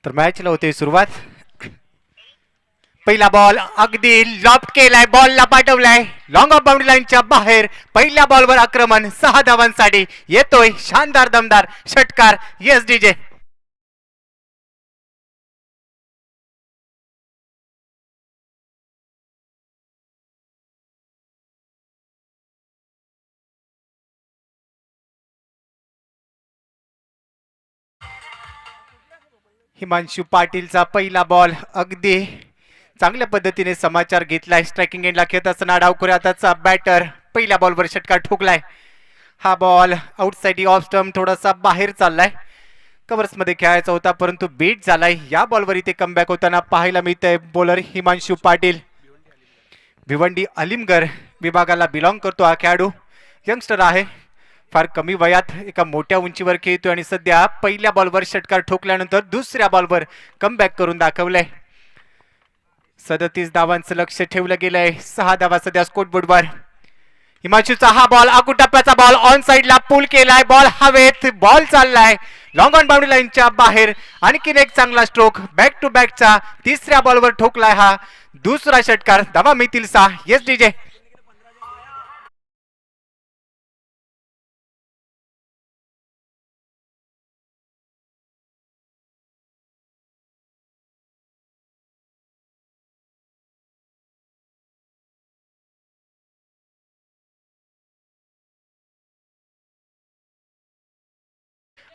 तर मॅचला होते सुरुवात. पहिला बॉल अगदी लॉफ्ट केलाय, बॉलला पाठवलाय लॉंग ऑफ बाउंड्री लाईनच्या बाहेर. पहिल्या बॉलवर आक्रमण 6 धावांसाठी येतोय शानदार दमदार षटकार SDJ. हिमांशु पाटीलचा पहिला बॉल अगदी चांगल्या पद्धतीने समाचार घेतलाय. स्ट्रायकिंग एंडला खेळत असताना डावखुऱ्या हाताचा बॅटर पहिल्या बॉलवर षटकार ठोकलाय. हा बॉल आउटसाइड ऑफ स्टंप थोडासा बाहेर चाललाय. कव्हर्समध्ये खेळायचा होता परंतु बीट झालाय. या बॉलवर इथे कमबॅक होताना पाहायला मिळतंय. बॉलर हिमांशु पाटील भिवंडी अलिमगर विभागाला बिलॉंग करतो. हा खेळाडू यंगस्टर आहे, फार कमी वयात एका मोठ्या उंचीवर खेळतोय आणि सध्या पहिल्या बॉलवर षटकार ठोकल्यानंतर दुसऱ्या बॉलवर कमबॅक करून दाखवलंय. 37 धावांचं लक्ष ठेवलं गेलंय. 6 धावा सध्या स्कोरबोर्डवर. हिमांशूचा हा बॉल अकुटप्प्याचा बॉल ऑन साइडला पुल केलाय. बॉल हवेत, बॉल चाललाय लॉंग ऑन बाउंड्री लाईनच्या बाहेर. आणखीन एक चांगला स्ट्रोक बॅक टू बॅकचा तिसऱ्या बॉलवर ठोकलाय. हा दुसरा षटकार. धावा मिळतील 6 SDJ.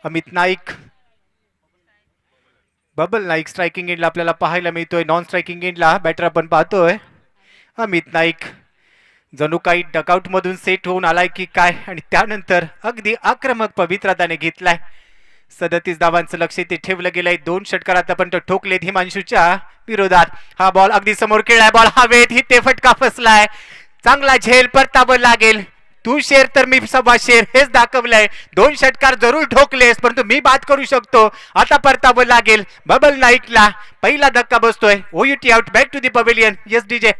Amit Naik, bubble Naik striking एंडला आपल्याला पाहायला मिळतोय. नॉन स्ट्रायकिंग एंडला बॅटर आपण पाहतोय अमित नाईक. जणू काही डकआउट मधून सेट होऊन आलाय की काय आणि त्यानंतर अगदी आक्रमक पवित्रा त्याने घेतलाय. 37 धावांचं लक्ष इथे ठेवलं गेलंय. 2 षटकार आतापर्यंत ठोकलेत हिमांशूच्या विरोधात. हा बॉल अगदी समोर खेळलाय. बॉल हवेत, हिते फटका फसलाय. चांगला झेल, परतावं लागेल. तू शेर तर मी सव्वा शेर हेच दाखवलंय. 2 षटकार जरूर ठोकलेस परंतु मी बात करू शकतो. आता परतावं लागेल. बबल नाईकला पहिला धक्का बसतोय. OUT out, back to the pavilion SDJ.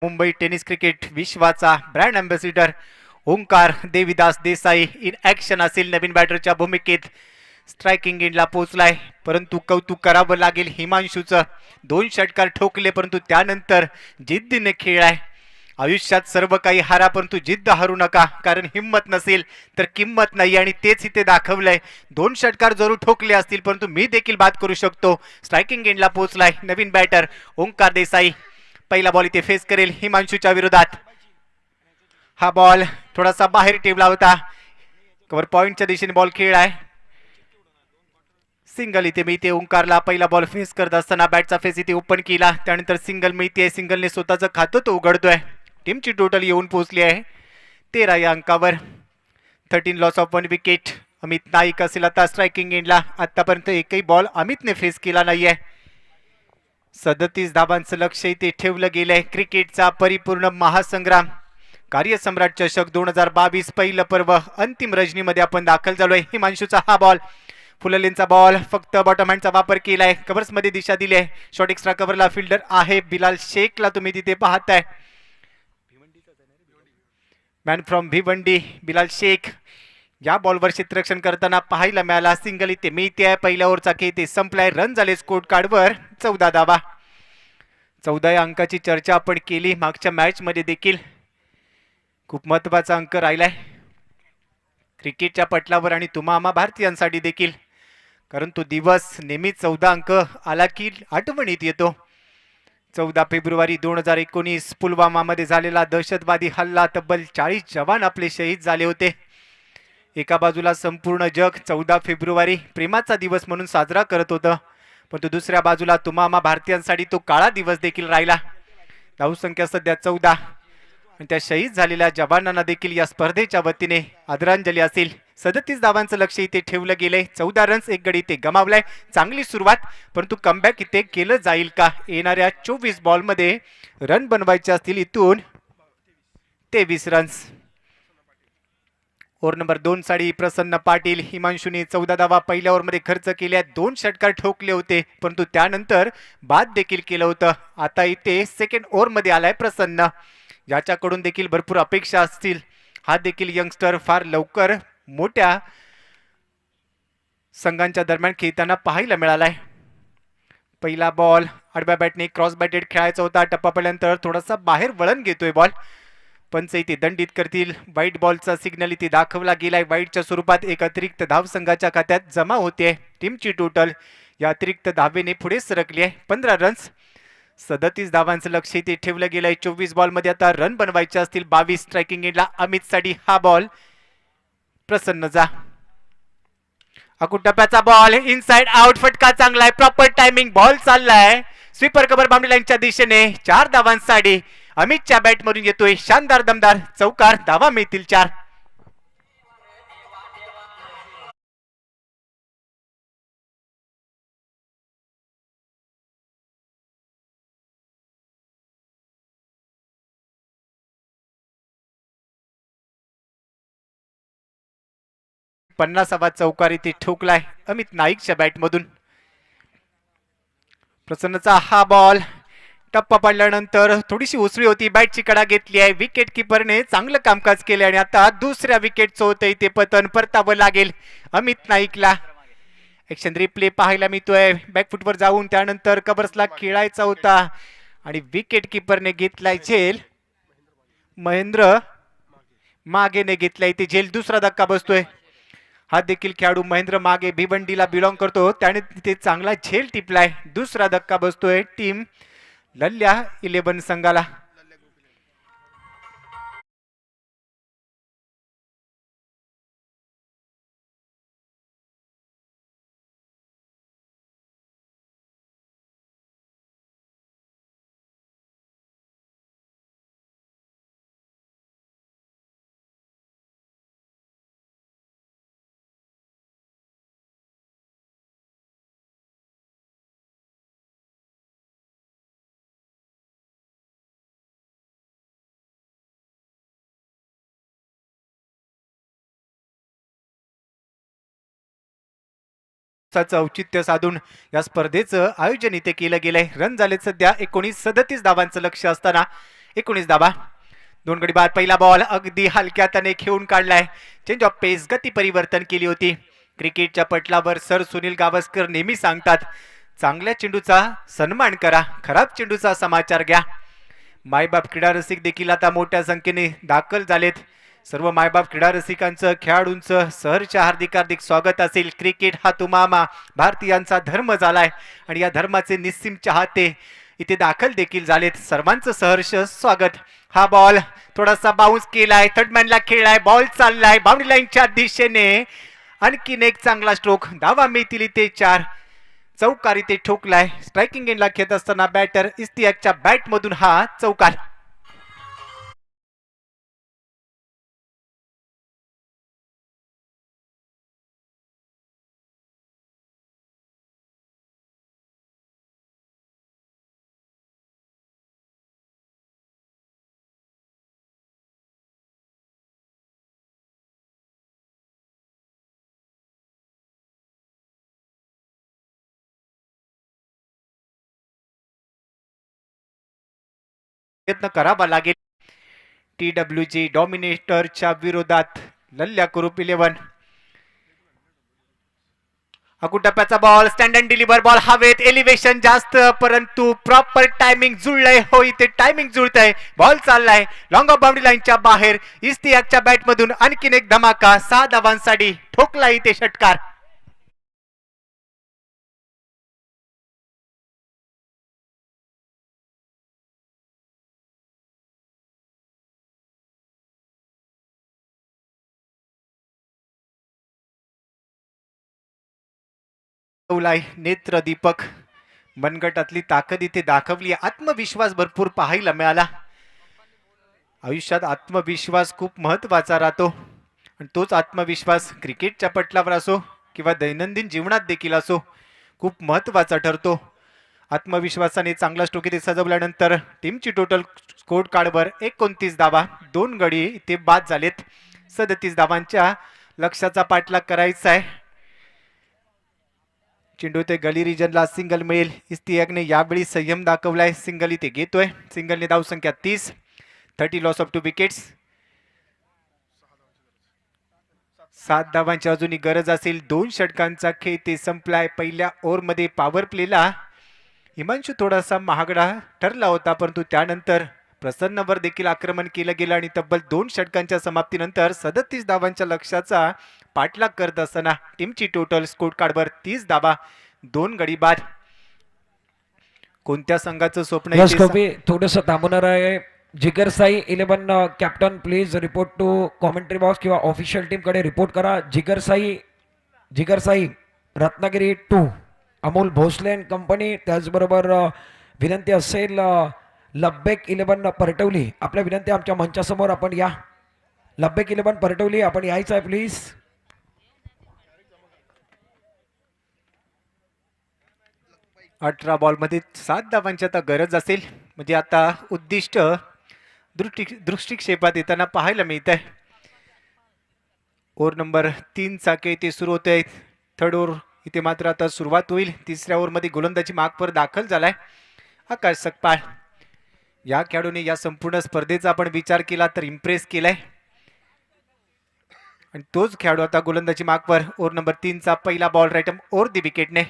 Mumbai tennis cricket विश्वाचा brand ambassador Omkar Devidas Desai in action असेल नवीन बॅटरच्या भूमिकेत. स्ट्रायकिंग एंडला पोहोचलाय परंतु कौतुक करावं लागेल हिमांशूचं. 2 षटकार ठोकले परंतु त्यानंतर जिद्दीने खेळलाय आयुष्यात सर्व काही हारा परंतु जिद्द हरू नका, कारण हिंमत नसेल तर किंमत नाही आणि तेच इथे दाखवलंय. 2 षटकार जरूर ठोकले असतील परंतु मी देखील बात करू शकतो. स्ट्रायकिंग एंडला पोहोचलाय नवीन बॅटर ओंकार देसाई. पहिला बॉल इथे फेस करेल हिमांशूच्या विरोधात. हा बॉल थोडासा बाहेर ठेवला होता. कव्हर पॉइंटच्या दिशेने बॉल खेळलाय. सिंगल इथे मिळते ओंकारला. पहिला बॉल फेस करत असताना बॅटचा फेस इथे ओपन केला, त्यानंतर सिंगल मिळते. सिंगलने स्वतःचं खातं तो उघडतोय. टीमची टोटल येऊन पोहोचली आहे 13 या अंकावर. 13 loss of 1 wicket. Amit Naik असेल आता स्ट्रायकिंग एंडला. आतापर्यंत एकही बॉल अमितने फेस केला नाहीये. 37 धाबांचं लक्ष इथे ठेवलं गेलंय. क्रिकेटचा परिपूर्ण महासंग्राम कार्यसम्राट चषक 2022 पहिलं पर्व अंतिम रजनीमध्ये आपण दाखल झालोय. हिमांशूचा हा बॉल फुललेंचा बॉल फक्त बॉटम हँडचा वापर केलाय. कव्हर्स मध्ये दिशा दिली आहे. शॉर्ट एक्स्ट्रा कव्हरला फिल्डर आहे बिलाल शेखला तुम्ही तिथे पाहताय. मॅन फ्रॉम भिवंडी बिलाल शेख या बॉलवर क्षेत्ररक्षण करताना पाहायला मिळाला. सिंगल इथे मिळते. पहिल्या ओव्हरचा खेळ ते संपलाय. रन झाले स्कोर कार्डवर 14 धाबा. 14 या अंकाची चर्चा आपण केली मागच्या मॅच मध्ये देखील. खूप महत्वाचा अंक राहिलाय क्रिकेटच्या पटलावर आणि तुम्हा आम्हा भारतीयांसाठी देखील, कारण तो दिवस नेहमी 14 अंक आला की आठवणीत येतो. 14 फेब्रुवारी 2019 पुलवामामध्ये झालेला दहशतवादी हल्ला. तब्बल 40 जवान आपले शहीद झाले होते. एका बाजूला संपूर्ण जग 14 फेब्रुवारी प्रेमाचा दिवस म्हणून साजरा करत होतं, परंतु दुसऱ्या बाजूला तुम्हा आम्हा भारतीयांसाठी तो काळा दिवस देखील राहिला. धावसंख्या सध्या 14 आणि त्या शहीद झालेल्या जवानांना देखील या स्पर्धेच्या वतीने आदरांजली असेल. 37 धावांचं लक्ष इथे ठेवलं गेलंय. 14 रन्स एक गडी इथे गमावलाय. चांगली सुरुवात, परंतु कमबॅक इथे केलं जाईल का? येणाऱ्या 24 बॉलमध्ये रन बनवायचे असतील इथून 23 रन्स. ओव्हर नंबर 2 साठी प्रसन्न पाटील. हिमांशूने 14 धावा पहिल्या ओव्हरमध्ये खर्च केल्या. 2 षटकार ठोकले होते परंतु त्यानंतर बाद देखील केलं होतं. आता इथे सेकंड ओव्हरमध्ये आलाय प्रसन्न, ज्याच्याकडून देखील भरपूर अपेक्षा असतील. हा देखील यंगस्टर फार लवकर मोठ्या संघांच्या दरम्यान खेळताना पाहायला मिळालाय. पहिला बॉल आडव्या बॅटने क्रॉस बॅटेड खेळायचा होता. टप्पा पडल्यानंतर थोडासा बाहेर वळण घेतोय बॉल. पंच इथे दंडित करतील. व्हाईट बॉलचा सिग्नल इथे दाखवला गेलाय. व्हाईटच्या स्वरूपात एक अतिरिक्त धाव संघाच्या खात्यात जमा होते. टीमची टोटल या अतिरिक्त धावेने पुढे सरकली आहे 15 रन्स. 37 धावांचं लक्ष इथे ठेवलं गेलंय. 24 बॉलमध्ये आता रन बनवायचे असतील 22. स्ट्रायकिंग एंडला अमित साठी हा बॉल प्रसन्नचा. टप्प्याचा बॉल इनसाइड आउट. फटका चांगला आहे. प्रॉपर टायमिंग बॉल चाललाय. स्वीपर कव्हर बाउंड्री लाईनच्या दिशेने 4 धावांसाठी अमितच्या बॅट मधून येतोय शानदार दमदार चौकार. धावा मिळतील 4. पन्नासावा चौकार इथे ठोकलाय अमित नाईकच्या बॅट मधून. प्रसन्नचा हा बॉल टप्पा पडल्यानंतर थोडीशी उसळी होती. बॅटची कडा घेतली आहे. विकेट किपरने चांगलं कामकाज केले आणि आता दुसऱ्या विकेटचं होतं इथे पतन. परतावं लागेल अमित नाईकला. ऍक्शन रिप्ले पाहायला मिळतोय. बॅकफुटवर जाऊन त्यानंतर कव्हर्सला खेळायचा होता आणि विकेट किपरने घेतलाय झेल. महेंद्र मागेने घेतलाय इथे झेल. दुसरा धक्का बसतोय. हा देखील खेळाडू महेंद्र मागे भिवंडीला बिलॉंग करतो, त्याने तिथे चांगला झेल टिपलाय. दुसरा धक्का बसतोय टीम लल्या 11 संघाला. औचित्य साधून या स्पर्धेचं आयोजन इथे केलं गेलंय. रन झाले सध्या 19. 37 धावांचं लक्ष असताना 19 धावा. 2 गडी बाद. पहिला बॉल अगदी हलक्या हाताने खेळून काढलाय. चेंज ऑफ पेस गती परिवर्तन केली होती. क्रिकेटच्या पटलावर सर सुनील गावस्कर नेहमी सांगतात, चांगल्या चेंडूचा सन्मान करा, खराब चेंडूचा समाचार घ्या. मायबाप क्रीडा रसिक देखील आता मोठ्या संख्येने दाखल झालेत. सर्व मायबाप क्रीडा रसिकांचं खेळाडूंचं सहर्ष हार्दिक हार्दिक स्वागत असेल. क्रिकेट हा तुम्हामा भारतीयांचा धर्म झालाय आणि या धर्माचे निस्सीम चाहते इथे दाखल देखील झालेत. सर्वांचं सहर्ष स्वागत. हा बॉल थोडासा बाउन्स केलाय, थर्डमॅनला खेळलाय, बॉल चाललाय बाउंड्री लाईनच्या दिशेने. आणखीन एक चांगला स्ट्रोक, धावा मिळतील इथे 4. चौकार इथे ठोकलाय. स्ट्रायकिंग एंडला खेळत असताना बॅटर इस्तियाकच्या बॅट मधून हा चौकार. प्रयत्न करावा लागेल TWG डॉमिनेटरच्या विरोधात. लल्ल्या कुरूप 11. अकुटप्प्याचा ball, stand and deliver ball हवेत, एलिव्हेशन जास्त परंतु प्रॉपर टायमिंग जुळलंय. हो इथे टायमिंग जुळतंय. बॉल चाललाय लॉंग ऑफ बाउंड्री लाईनच्या बाहेर. इस्तियाकच्या बॅट मधून आणखीन एक धमाका. 6 धावांसाठी ठोकला इथे षटकार. नेत्र दीपक मनगटातली ताकद इथे दाखवली. आत्मविश्वास भरपूर पाहायला मिळाला. आयुष्यात आत्मविश्वास खूप महत्वाचा राहतो आणि तोच आत्मविश्वास क्रिकेटच्या पटलावर असो किंवा दैनंदिन जीवनात देखील असो खूप महत्वाचा ठरतो. आत्मविश्वासाने चांगला स्ट्रोक इथे सजवल्यानंतर टीमची टोटल स्कोर कार्डवर 29 धावा, 2 गडी इथे बाद झालेत. 37 धावांच्या लक्ष्याचा पाठलाग करायचा आहे. चेंडू ते गली रिजनला सिंगल मिळेल. इस्तियाकने यावेळी संयम दाखवलाय. सिंगल इथे घेतोय. सिंगलने धाव संख्या 30. 30 लॉस ऑफ 2 विकेट्स. 7 धावांची अजूनही गरज असेल. 2 षटकांचा खेळ ते संपलाय. पहिल्या ओव्हरमध्ये पॉवर प्लेला हिमांशू थोडासा महागडा ठरला होता परंतु त्यानंतर प्रसन्नवर देखील आक्रमण केलं गेलं आणि तब्बल 2 षटकांच्या समाप्तीनंतर 37 धावांच्या लक्ष्याचा पाठलाग करत असताना टीमची टोटल स्कोर कार्डवर 30 धावा, 2 गडी बाद. कोणत्या संघाचं स्वप्न थोडस थांबणार आहे. Jigar Sai 11 captain please report to commentary box किंवा ऑफिशियल टीम कडे रिपोर्ट करा. Jigar Sai Ratnagiri 2 Amol Bhosale and company. त्याचबरोबर विनंती असेल लब्बेक 11 परटवली, आपल्या विनंती आमच्या मंचासमोर आपण या. लब्बेक 11 परटवली आपण यायचं आहे प्लीज. अठरा बॉल मध्ये 7 धावांची आता गरज असेल म्हणजे आता उद्दिष्ट दृष्टिक्षेपात येताना पाहायला मिळत आहे. ओव्हर नंबर 3 चा खेळ इथे सुरू होत आहे. थर्ड ओव्हर इथे मात्र आता सुरुवात होईल. 3ऱ्या ओव्हरमध्ये गोलंदाजी मार्कवर दाखल झालाय आकाश सकपाळ. या खेळाडूने या संपूर्ण स्पर्धेचा आपण विचार केला तर इम्प्रेस केलाय आणि तोच खेळाडू आता गोलंदाजी मार्कवर. ओव्हर नंबर 3 चा पहिला बॉल राईट ओव्हर दी विकेटने.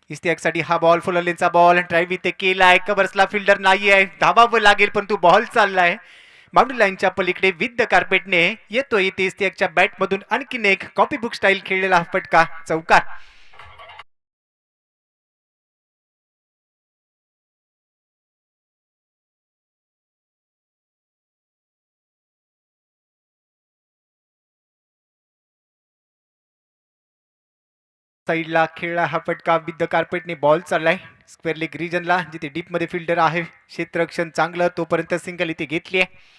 इस्तियाकसाठी हा बॉल फुल लेनचा बॉल. ड्राईव्ह इथे केलाय. कव्हर्सला फिल्डर नाही आहे. धावावं लागेल परंतु बॉल चाललाय बाउंड्री लाईनच्या पलीकडे विथ द कार्पेटने. येतोय इथे इस्तियाकच्या बॅट मधून आणखीन एक कॉपी बुक स्टाईल खेळलेला फटका, चौकार. साईडला खेळला हा फटका विथ द कार्पेटने. बॉल चाललाय स्क्वेअर लेग रिजनला जिथे डीप मध्ये फिल्डर आहे. क्षेत्ररक्षण चांगलं तोपर्यंत सिंगल इथे घेतली आहे.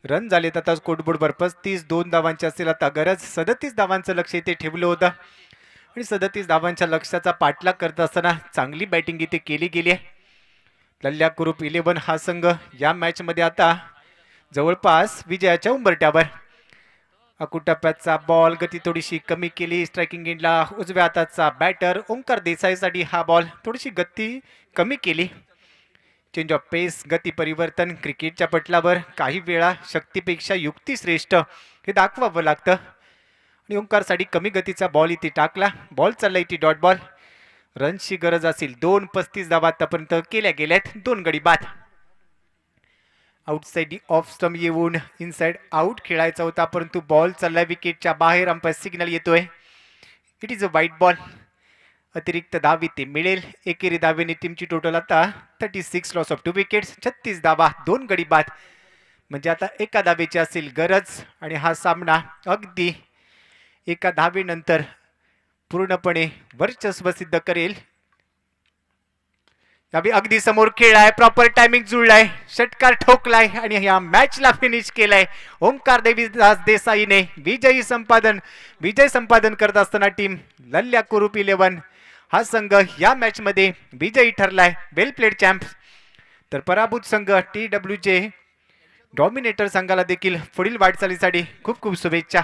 रन झालेत आता स्कोरबोर्डवर 35. 2 धावांची असेल आता गरज. 37 धावांचं लक्ष इथे ठेवलं होतं आणि 37 धावांच्या लक्ष्याचा पाठलाग करत असताना चांगली बॅटिंग इथे केली गेली आहे. लल्ल्या ग्रुप 11 हा संघ या मॅच मध्ये आता जवळपास विजयाच्या उंबरट्यावर. अकुटप्प्याचा बॉल गती थोडीशी कमी केली. स्ट्रायकिंग एंडला उजव्या हाताचा बॅटर ओंकार देसाईसाठी हा बॉल थोडीशी गती कमी केली. चेंज ऑफ पेस, गती परिवर्तन. क्रिकेटच्या पटलावर काही वेळा शक्तीपेक्षा युक्ती श्रेष्ठ हे दाखवावं लागतं आणि ओंकारसाठी कमी गतीचा बॉल इथे टाकला. बॉल चालला इथे डॉट बॉल. रनची गरज असेल 2. 35 धावा आतापर्यंत केल्या गेल्यात. 2 गडी बाद. आउटसाइड ऑफ स्टंप येऊन इनसाइड आउट खेळायचा होता, परंतु बॉल चाललाय विकेटच्या बाहेर. अंपायर सिग्नल येतोय. इट इज अ वाईट बॉल. अतिरिक्त धाव ते मिळेल. एकेरी धावेने टीमची टोटल आता 36, लॉस ऑफ 2 विकेट्स. 36 धावा, 2 गडी बाद. म्हणजे आता एका धावेची असेल गरज आणि हा सामना अगदी एका धावेनंतर पूर्णपणे वर्चस्व सिद्ध करेल. अगदी समोर खेळलाय, प्रॉपर टायमिंग जुळलाय, षटकार ठोकलाय आणि या मॅचला फिनिश केलाय ओंकार देवीदास देसाईने. विजय संपादन करत असताना टीम लल्ल्या कुरुप 11 हा संघ या मॅच मध्ये विजयी ठरलाय. वेल प्लेड चॅम्प्स. तर पराभूत संघ TWJ डॉमिनेटर संघाला देखील पुढील वाटचालीसाठी खूप खूप शुभेच्छा.